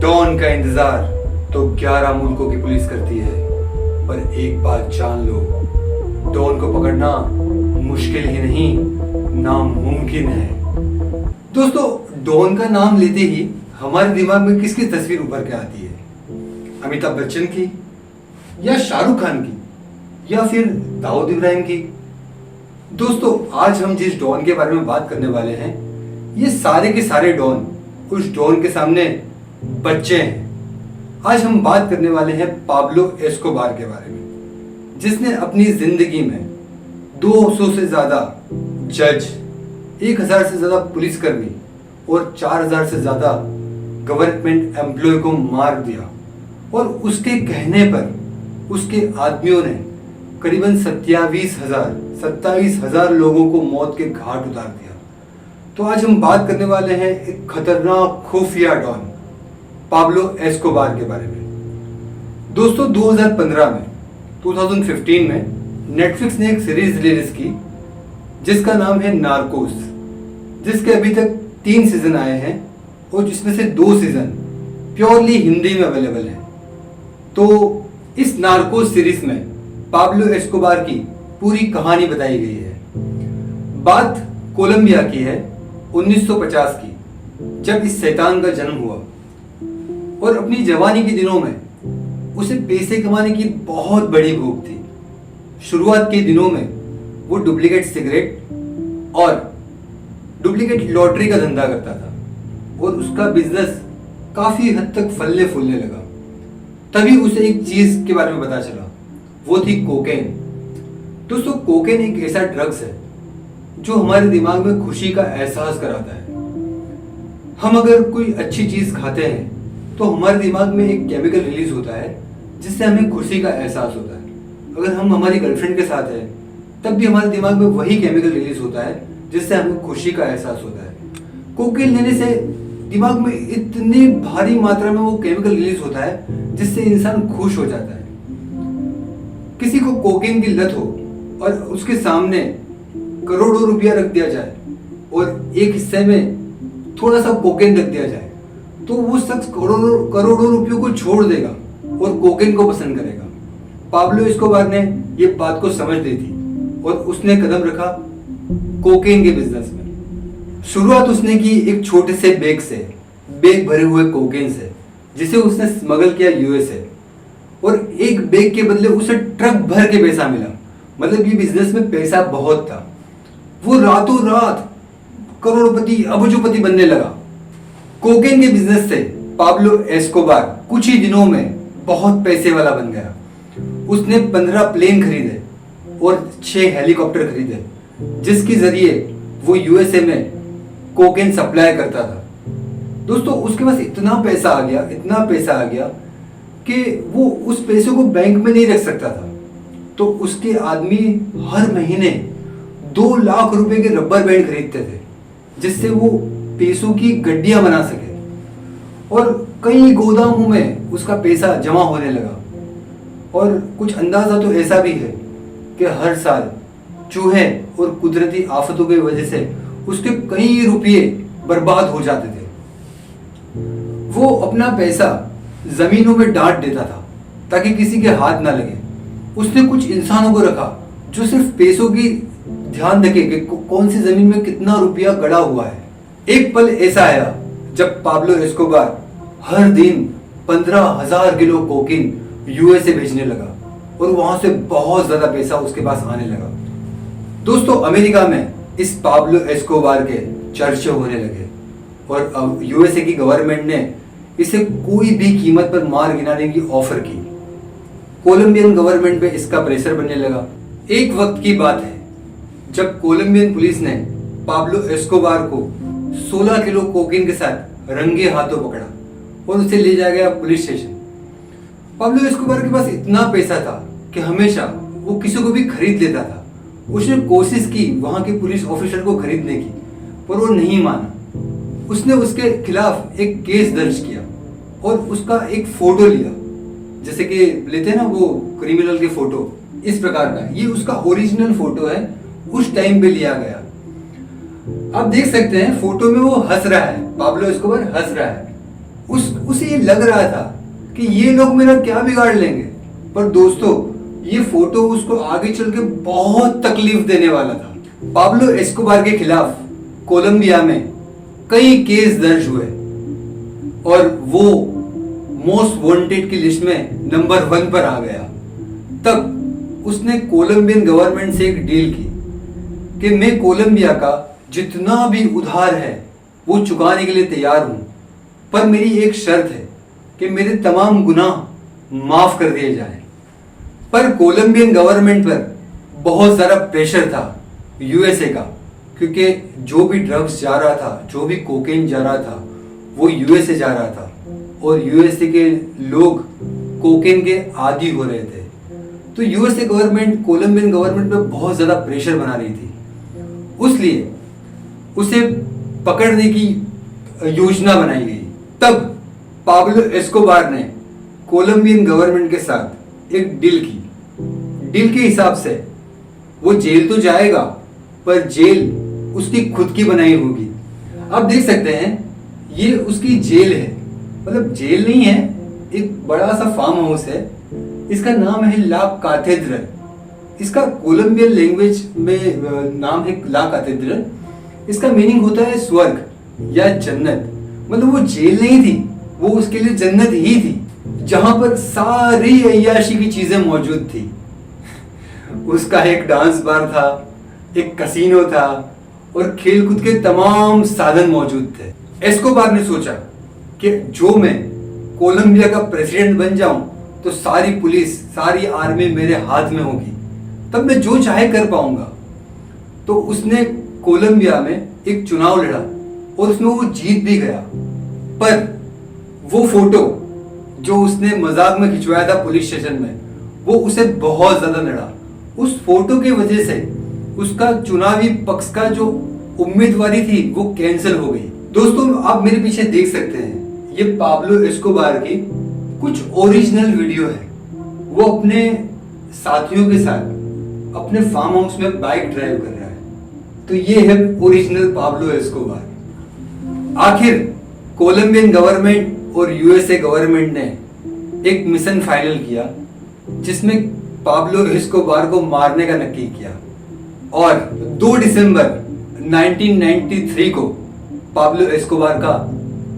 Don का इंतजार तो 11 मुल्कों की पुलिस करती है, पर एक बात जान लो, डॉन को पकड़ना मुश्किल ही नहीं, नामुमकिन है। दोस्तों, डॉन का नाम लेते ही हमारे दिमाग में किसकी तस्वीर उभर के आती है? अमिताभ बच्चन की, या शाहरुख खान की, या फिर दाऊद इब्राहिम की? दोस्तों, आज हम जिस डॉन के बारे में बात करने वाले हैं, ये सारे के सारे डॉन उस डॉन के सामने बच्चे हैं। आज हम बात करने वाले हैं पाब्लो एस्कोबार के बारे में, जिसने अपनी जिंदगी में 200 से ज्यादा जज, 1000 से ज्यादा पुलिसकर्मी और 4000 से ज्यादा गवर्नमेंट एम्प्लॉय को मार दिया। और उसके कहने पर उसके आदमियों ने करीबन 27,000 लोगों को मौत के घाट उतार दिया। तो आज हम बात करने वाले हैं एक खतरनाक खुफिया डॉन पाब्लो एस्कोबार के बारे में। दोस्तों, 2015 में नेटफ्लिक्स ने एक सीरीज रिलीज की जिसका नाम है नार्कोस, जिसके अभी तक 3 सीजन आए हैं और जिसमें से 2 सीजन प्योरली हिंदी में अवेलेबल है। तो इस नार्कोस सीरीज में पाब्लो एस्कोबार की पूरी कहानी बताई गई है। बात कोलंबिया की है, 1950 की, जब इस शैतान का जन्म हुआ। और अपनी जवानी के दिनों में उसे पैसे कमाने की बहुत बड़ी भूख थी। शुरुआत के दिनों में वो डुप्लीकेट सिगरेट और डुप्लीकेट लॉटरी का धंधा करता था और उसका बिजनेस काफी हद तक फलने फूलने लगा। तभी उसे एक चीज के बारे में पता चला, वो थी कोकेन। दोस्तों, कोकेन एक ऐसा ड्रग्स है जो हमारे दिमाग में खुशी का एहसास कराता है। हम अगर कोई अच्छी चीज खाते हैं तो हमारे दिमाग में एक केमिकल रिलीज होता है जिससे हमें खुशी का एहसास होता है। अगर हम हमारी गर्लफ्रेंड के साथ हैं तब भी हमारे दिमाग में वही केमिकल रिलीज होता है जिससे हमें खुशी का एहसास होता है। कोकेन लेने से दिमाग में इतनी भारी मात्रा में वो केमिकल रिलीज होता है जिससे इंसान खुश हो जाता है। किसी को कोकेन की लत हो और उसके सामने करोड़ों रुपया रख दिया जाए और एक हिस्से में थोड़ा सा कोकेन रख दिया जाए, तो वो शख्स करोड़ों रुपयों को छोड़ देगा और कोकेन को पसंद करेगा। पाब्लो एस्कोबार ने ये बात को समझ ली थी और उसने कदम रखा कोकेन के बिजनेस में। शुरुआत उसने की एक छोटे से बैग भरे हुए कोकेन से, जिसे उसने स्मगल किया यूएसए। और एक बैग के बदले उसे ट्रक भर के पैसा मिला। मतलब ये बिजनेस में पैसा बहुत था। वो रातों रात करोड़पति, अबजोपति बनने लगा। कोकेन के बिजनेस से पाब्लो एस्कोबार कुछ ही दिनों में बहुत पैसे वाला बन गया। उसने 15 प्लेन खरीदे और 6 हेलीकॉप्टर खरीदे, जिसके जरिए वो यूएसए में कोकेन सप्लाई करता था। दोस्तों, उसके पास इतना पैसा आ गया कि वो उस पैसे को बैंक में नहीं रख सकता था। तो उसके आदमी हर महीने 2 लाख रुपए के रबर बैंड खरीदते थे, जिससे वो पैसों की गड्डियां बना सके। और कई गोदामों में उसका पैसा जमा होने लगा। और कुछ अंदाजा तो ऐसा भी है कि हर साल चूहे और कुदरती आफतों की वजह से उसके कई रुपये बर्बाद हो जाते थे। वो अपना पैसा जमीनों में डांट देता था ताकि किसी के हाथ ना लगे। उसने कुछ इंसानों को रखा जो सिर्फ पैसों की ध्यान रखे कि कौन सी जमीन में कितना रुपया गड़ा हुआ है। एक पल ऐसा आया जब पाब्लो एस्कोबार हर दिन 15,000 किलो कोकीन यूएसए भेजने लगा और वहां से बहुत ज्यादा पैसा उसके पास आने लगा। दोस्तों, अमेरिका में इस पाब्लो एस्कोबार के चर्चे होने लगे और अब यूएसए की गवर्नमेंट ने इसे कोई भी कीमत पर मार गिराने की ऑफर की। कोलंबियन गवर्नमेंट पे इसका प्रेशर बनने लगा। एक वक्त की बात है जब कोलंबियन पुलिस ने पाब्लो एस्कोबार को 16 किलो कोकीन के साथ रंगे हाथों पकड़ा और उसे ले जाया गया पुलिस स्टेशन। पाब्लो एस्कोबार के पास इतना पैसा था कि हमेशा वो किसी को भी खरीद लेता था। उसने कोशिश की वहां के पुलिस ऑफिसर को खरीदने की, पर वो नहीं माना। उसने उसके खिलाफ एक केस दर्ज किया और उसका एक फोटो लिया, जैसे कि लेते हैं ना वो क्रिमिनल के फोटो, इस प्रकार का। ये उसका ओरिजिनल फोटो है, उस टाइम पे लिया गया। आप देख सकते हैं फोटो में वो हंस रहा है, पाब्लो एस्कोबार हंस रहा है। उसे ये लग रहा था कि ये लोग मेरा क्या बिगाड़ लेंगे, पर दोस्तों ये फोटो उसको आगे चल के बहुत तकलीफ देने वाला था। पाब्लो एस्कोबार के खिलाफ कोलंबिया में कई केस दर्ज हुए और वो मोस्ट वांटेड की लिस्ट में नंबर 1 पर आ गया। तब उसने कोलंबियन गवर्नमेंट से एक डील की कि मैं कोलंबिया का जितना भी उधार है वो चुकाने के लिए तैयार हूं, पर मेरी एक शर्त है कि मेरे तमाम गुनाह माफ कर दिए जाएं। पर कोलंबियन गवर्नमेंट पर बहुत ज़्यादा प्रेशर था यूएसए का, क्योंकि जो भी ड्रग्स जा रहा था, जो भी कोकेन जा रहा था, वो यूएसए जा रहा था और यूएसए के लोग कोकेन के आदी हो रहे थे। तो यूएसए गवर्नमेंट कोलंबियन गवर्नमेंट पर बहुत ज़्यादा प्रेशर बना रही थी, इसलिए उसे पकड़ने की योजना बनाई गई। तब पाब्लो एस्कोबार ने कोलंबियन गवर्नमेंट के साथ एक डील की। डील के हिसाब से वो जेल तो जाएगा, पर जेल उसकी खुद की बनाई होगी। आप देख सकते हैं ये उसकी जेल है, मतलब जेल नहीं है, एक बड़ा सा फार्म हाउस है। इसका नाम है ला कैथेड्रल। इसका कोलंबियन लैंग्वेज में नाम है ला कैथेड्रल। इसका मीनिंग होता है स्वर्ग या जन्नत। मतलब वो जेल नहीं थी, वो उसके लिए जन्नत ही थी, जहां पर सारी अय्याशी की चीजें मौजूद थी। उसका एक डांस बार था, एक कसीनो था और खेलकूद के तमाम साधन मौजूद थे। एस्कोबार ने सोचा कि जो मैं कोलंबिया का प्रेसिडेंट बन जाऊं तो सारी पुलिस, सारी आर्मी मेरे हाथ में होगी, तब मैं जो चाहे कर पाऊंगा। तो उसने कोलंबिया में एक चुनाव लड़ा और उसमें वो जीत भी गया। पर वो फोटो जो उसने मजाक में खिंचवाया था पुलिस स्टेशन में, वो उसे बहुत ज्यादा लड़ा। उस फोटो की वजह से उसका चुनावी पक्ष का जो उम्मीदवारी थी वो कैंसिल हो गई। दोस्तों आप मेरे पीछे देख सकते हैं, ये पाब्लो एस्कोबार की कुछ ओरिजिनल वीडियो है। वो अपने साथियों के साथ अपने फार्म हाउस में बाइक ड्राइव कर रहा है। तो ये है ओरिजिनल पाब्लो एस्कोबार। आखिर कोलंबियन गवर्नमेंट और यूएसए गवर्नमेंट ने एक मिशन फाइनल किया जिसमें पाब्लो एस्कोबार को मारने का नक्की किया और 2 दिसंबर 1993 को पाब्लो एस्कोबार का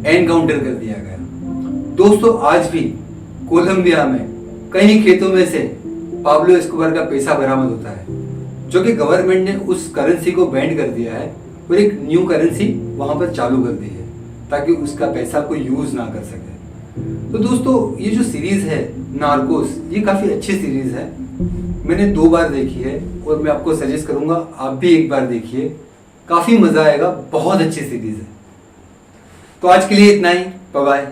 एनकाउंटर कर दिया गया। दोस्तों आज भी कोलंबिया में कई खेतों में से पाब्लो एस्कोबार का पैसा बरामद होता है, जो कि गवर्नमेंट ने उस करेंसी को बैंड कर दिया है और एक न्यू करेंसी वहां पर चालू कर दी है ताकि उसका पैसा कोई यूज ना कर सके। तो दोस्तों ये जो सीरीज है नार्कोस, ये काफी अच्छी सीरीज है। मैंने 2 बार देखी है और मैं आपको सजेस्ट करूंगा आप भी एक बार देखिए, काफी मजा आएगा, बहुत अच्छी सीरीज है। तो आज के लिए इतना ही, बाय बाय।